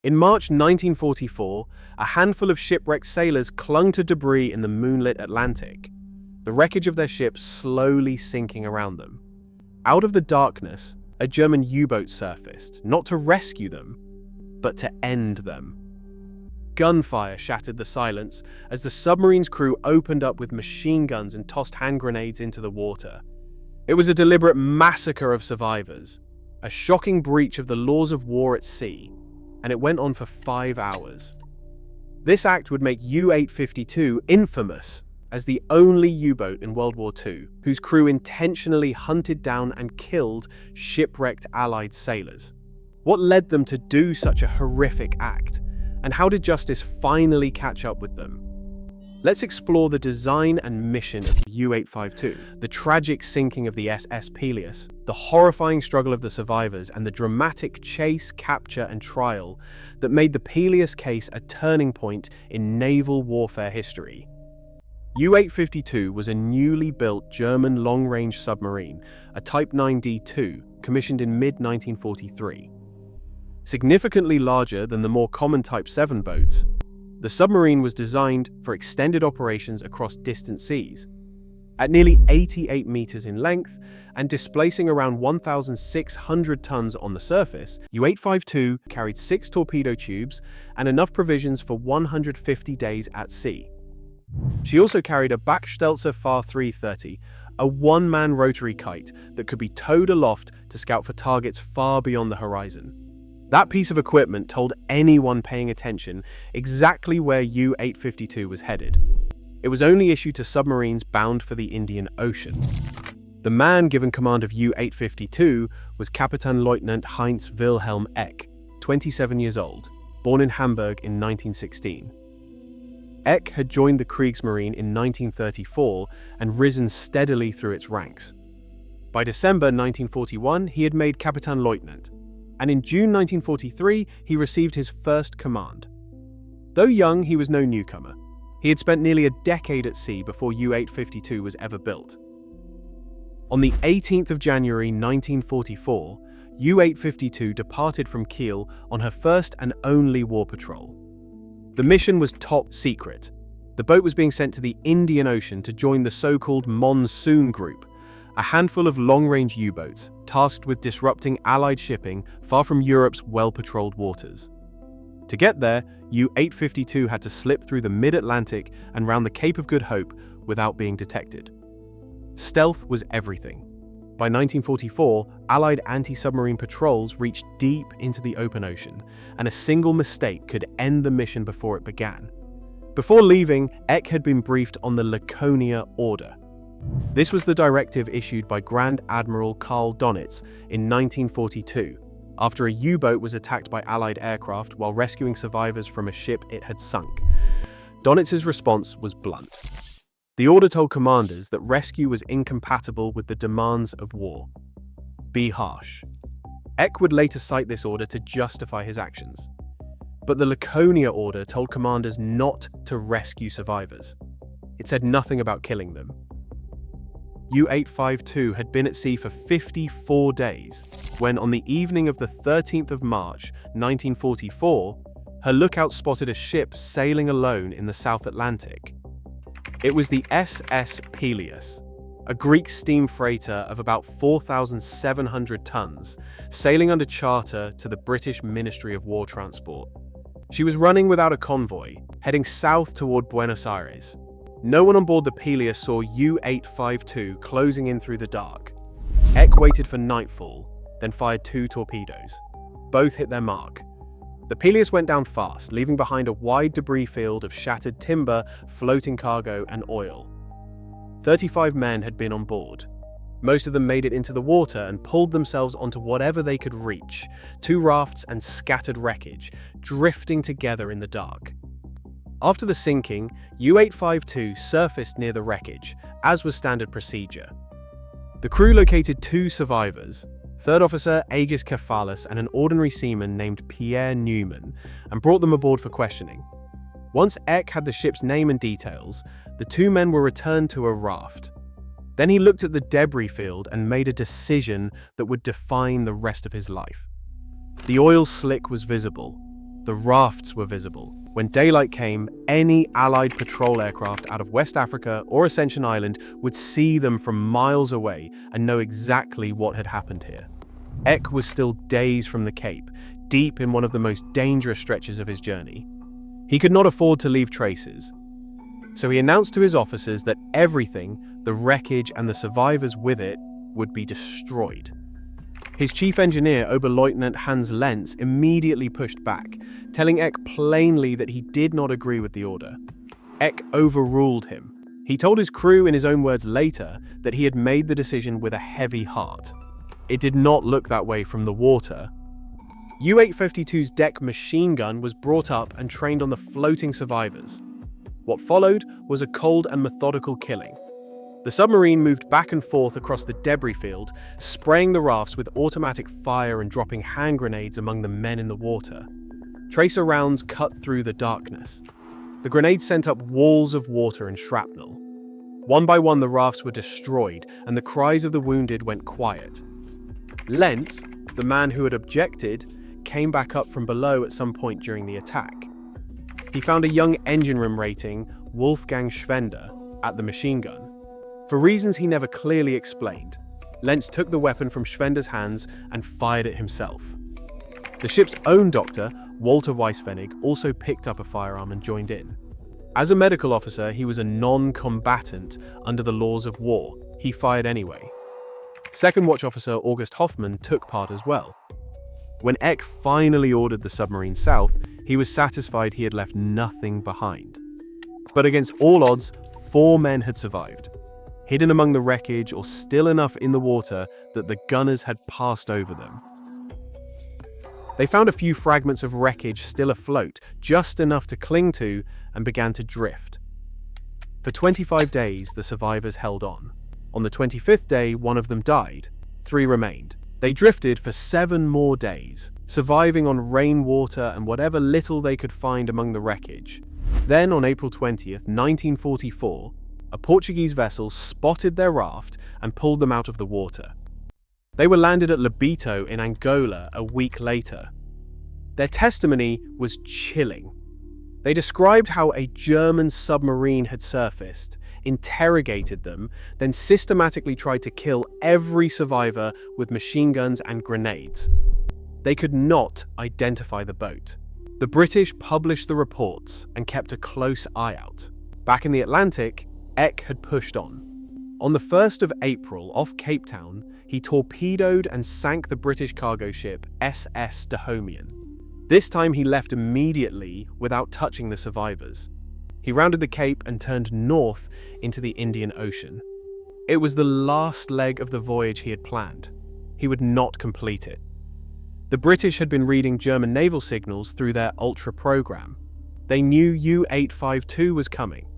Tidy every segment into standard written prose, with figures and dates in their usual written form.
In March 1944, a handful of shipwrecked sailors clung to debris in the moonlit Atlantic, the wreckage of their ship slowly sinking around them. Out of the darkness, a German U-boat surfaced, not to rescue them, but to end them. Gunfire shattered the silence as the submarine's crew opened up with machine guns and tossed hand grenades into the water. It was a deliberate massacre of survivors, a shocking breach of the laws of war at sea, and it went on for 5 hours. This act would make U-852 infamous as the only U-boat in World War II whose crew intentionally hunted down and killed shipwrecked Allied sailors. What led them to do such a horrific act, and how did justice finally catch up with them? Let's explore the design and mission of U-852, the tragic sinking of the SS Peleus, the horrifying struggle of the survivors, and the dramatic chase, capture, and trial that made the Peleus case a turning point in naval warfare history. U-852 was a newly built German long-range submarine, a Type 9D2, commissioned in mid-1943. Significantly larger than the more common Type 7 boats, the submarine was designed for extended operations across distant seas. At nearly 88 meters in length and displacing around 1,600 tons on the surface, U-852 carried 6 torpedo tubes and enough provisions for 150 days at sea. She also carried a Backstelzer Far 330, a one-man rotary kite that could be towed aloft to scout for targets far beyond the horizon. That piece of equipment told anyone paying attention exactly where U-852 was headed. It was only issued to submarines bound for the Indian Ocean. The man given command of U-852 was Kapitänleutnant Heinz Wilhelm Eck, 27 years old, born in Hamburg in 1916. Eck had joined the Kriegsmarine in 1934 and risen steadily through its ranks. By December 1941, he had made Kapitänleutnant, and in June 1943, he received his first command. Though young, he was no newcomer. He had spent nearly a decade at sea before U-852 was ever built. On the 18th of January 1944, U-852 departed from Kiel on her first and only war patrol. The mission was top secret. The boat was being sent to the Indian Ocean to join the so-called Monsoon Group, a handful of long-range U-boats tasked with disrupting Allied shipping far from Europe's well-patrolled waters. To get there, U-852 had to slip through the mid-Atlantic and round the Cape of Good Hope without being detected. Stealth was everything. By 1944, Allied anti-submarine patrols reached deep into the open ocean, and a single mistake could end the mission before it began. Before leaving, Eck had been briefed on the Laconia Order. This was the directive issued by Grand Admiral Karl Donitz in 1942, after a U-boat was attacked by Allied aircraft while rescuing survivors from a ship it had sunk. Donitz's response was blunt. The order told commanders that rescue was incompatible with the demands of war. Be harsh. Eck would later cite this order to justify his actions. But the Laconia Order told commanders not to rescue survivors. It said nothing about killing them. U-852 had been at sea for 54 days when, on the evening of the 13th of March, 1944, her lookout spotted a ship sailing alone in the South Atlantic. It was the SS Peleus, a Greek steam freighter of about 4,700 tons, sailing under charter to the British Ministry of War Transport. She was running without a convoy, heading south toward Buenos Aires. No one on board the Peleus saw U-852 closing in through the dark. Eck waited for nightfall, then fired 2 torpedoes. Both hit their mark. The Peleus went down fast, leaving behind a wide debris field of shattered timber, floating cargo, and oil. 35 men had been on board. Most of them made it into the water and pulled themselves onto whatever they could reach, 2 rafts and scattered wreckage, drifting together in the dark. After the sinking, U-852 surfaced near the wreckage, as was standard procedure. The crew located 2 survivors, Third Officer Aegis Cephalus and an ordinary seaman named Pierre Newman, and brought them aboard for questioning. Once Eck had the ship's name and details, the 2 men were returned to a raft. Then he looked at the debris field and made a decision that would define the rest of his life. The oil slick was visible. The rafts were visible. When daylight came, any Allied patrol aircraft out of West Africa or Ascension Island would see them from miles away and know exactly what had happened here. Eck was still days from the Cape, deep in one of the most dangerous stretches of his journey. He could not afford to leave traces, so he announced to his officers that everything, the wreckage and the survivors with it, would be destroyed. His chief engineer, Oberleutnant Hans Lenz, immediately pushed back, telling Eck plainly that he did not agree with the order. Eck overruled him. He told his crew in his own words later that he had made the decision with a heavy heart. It did not look that way from the water. U-852's deck machine gun was brought up and trained on the floating survivors. What followed was a cold and methodical killing. The submarine moved back and forth across the debris field, spraying the rafts with automatic fire and dropping hand grenades among the men in the water. Tracer rounds cut through the darkness. The grenades sent up walls of water and shrapnel. One by one, the rafts were destroyed, and the cries of the wounded went quiet. Lenz, the man who had objected, came back up from below at some point during the attack. He found a young engine room rating, Wolfgang Schwender, at the machine gun. For reasons he never clearly explained, Lenz took the weapon from Schwender's hands and fired it himself. The ship's own doctor, Walter Weisfennig, also picked up a firearm and joined in. As a medical officer, he was a non-combatant under the laws of war. He fired anyway. Second watch officer August Hoffmann took part as well. When Eck finally ordered the submarine south, he was satisfied he had left nothing behind. But against all odds, 4 men had survived, hidden among the wreckage or still enough in the water that the gunners had passed over them. They found a few fragments of wreckage still afloat, just enough to cling to, and began to drift. For 25 days, the survivors held on. On the 25th day, one of them died. 3 remained. They drifted for 7 more days, surviving on rainwater and whatever little they could find among the wreckage. Then, on April 20th, 1944, a Portuguese vessel spotted their raft and pulled them out of the water. They were landed at Lobito in Angola a week later. Their testimony was chilling. They described how a German submarine had surfaced, interrogated them, then systematically tried to kill every survivor with machine guns and grenades. They could not identify the boat. The British published the reports and kept a close eye out. Back in the Atlantic, Eck had pushed on. On the 1st of April, off Cape Town, he torpedoed and sank the British cargo ship SS Peleus. This time he left immediately without touching the survivors. He rounded the Cape and turned north into the Indian Ocean. It was the last leg of the voyage he had planned. He would not complete it. The British had been reading German naval signals through their Ultra program. They knew U-852 was coming.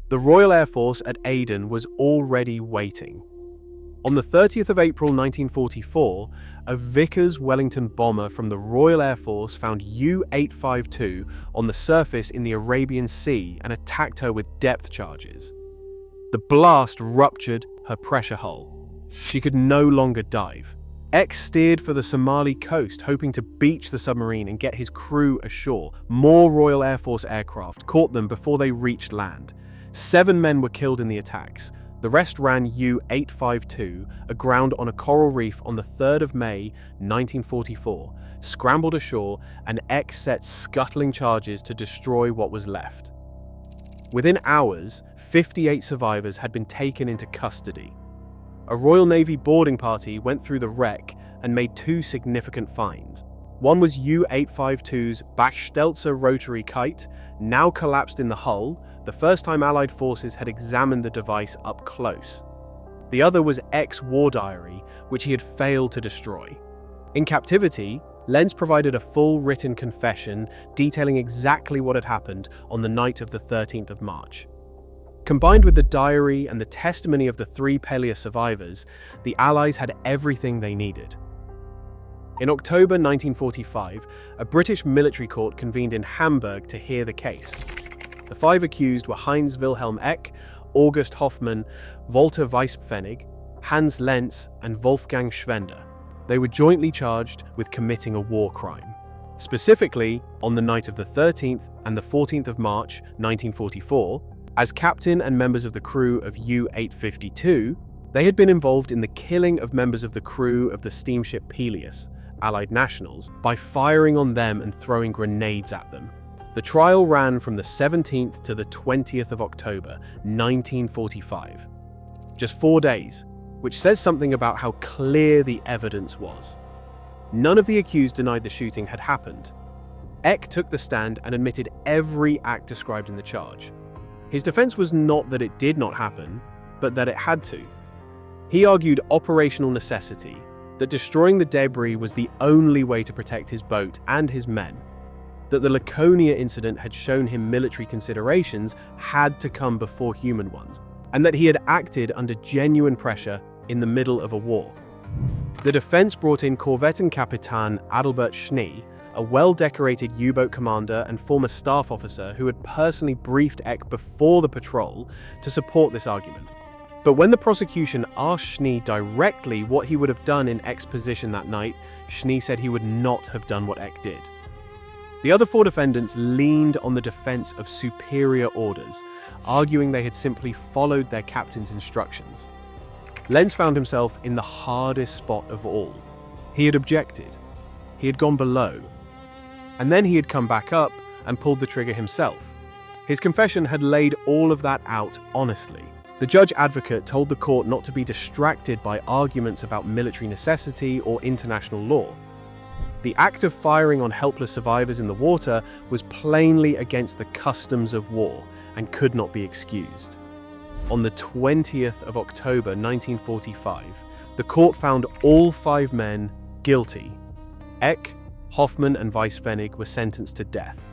The Royal Air Force at Aden was already waiting. On the 30th of April 1944, a Vickers Wellington bomber from the Royal Air Force found U-852 on the surface in the Arabian Sea and attacked her with depth charges. The blast ruptured her pressure hull. She could no longer dive. Eck steered for the Somali coast, hoping to beach the submarine and get his crew ashore. More Royal Air Force aircraft caught them before they reached land. 7 men were killed in the attacks. The rest ran U-852 aground on a coral reef on the 3rd of May 1944, scrambled ashore, and Eck set scuttling charges to destroy what was left. Within hours, 58 survivors had been taken into custody. A Royal Navy boarding party went through the wreck and made 2 significant finds. One was U-852's Bachstelzer rotary kite, now collapsed in the hull, the first time Allied forces had examined the device up close. The other was Eck's war diary, which he had failed to destroy. In captivity, Lenz provided a full written confession detailing exactly what had happened on the night of the 13th of March. Combined with the diary and the testimony of the 3 Peleus survivors, the Allies had everything they needed. In October 1945, a British military court convened in Hamburg to hear the case. The 5 accused were Heinz Wilhelm Eck, August Hoffmann, Walter Weisfennig, Hans Lenz, and Wolfgang Schwender. They were jointly charged with committing a war crime. Specifically, on the night of the 13th and the 14th of March 1944, as captain and members of the crew of U-852, they had been involved in the killing of members of the crew of the steamship Peleus, Allied nationals, by firing on them and throwing grenades at them. The trial ran from the 17th to the 20th of October 1945. Just 4 days, which says something about how clear the evidence was. None of the accused denied the shooting had happened. Eck took the stand and admitted every act described in the charge. His defense was not that it did not happen, but that it had to. He argued operational necessity, that destroying the debris was the only way to protect his boat and his men, that the Laconia incident had shown him military considerations had to come before human ones, and that he had acted under genuine pressure in the middle of a war. The defense brought in Korvettenkapitan Adalbert Schnee, a well-decorated U-boat commander and former staff officer who had personally briefed Eck before the patrol to support this argument. But when the prosecution asked Schnee directly what he would have done in Eck's position that night, Schnee said he would not have done what Eck did. The other 4 defendants leaned on the defense of superior orders, arguing they had simply followed their captain's instructions. Lenz found himself in the hardest spot of all. He had objected. He had gone below. And then he had come back up and pulled the trigger himself. His confession had laid all of that out honestly. The judge advocate told the court not to be distracted by arguments about military necessity or international law. The act of firing on helpless survivors in the water was plainly against the customs of war and could not be excused. On the 20th of October 1945, the court found all 5 men guilty. Eck, Hoffmann and Weisspfennig were sentenced to death.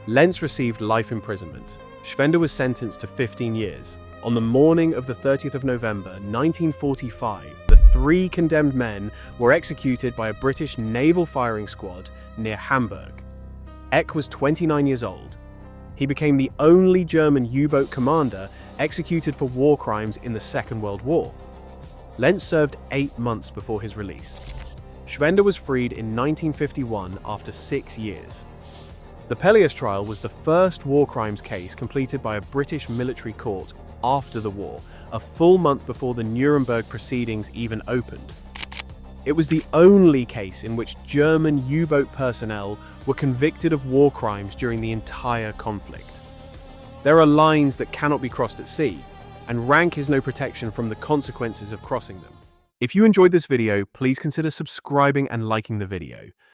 Lenz received life imprisonment. Schwender was sentenced to 15 years. On the morning of the 30th of November 1945, the 3 condemned men were executed by a British naval firing squad near Hamburg. Eck was 29 years old. He became the only German U-boat commander executed for war crimes in the Second World War. Lenz served 8 months before his release. Schwender was freed in 1951 after 6 years. The Peleus trial was the first war crimes case completed by a British military court after the war, a full month before the Nuremberg proceedings even opened. It was the only case in which German U-boat personnel were convicted of war crimes during the entire conflict. There are lines that cannot be crossed at sea, and rank is no protection from the consequences of crossing them. If you enjoyed this video, please consider subscribing and liking the video.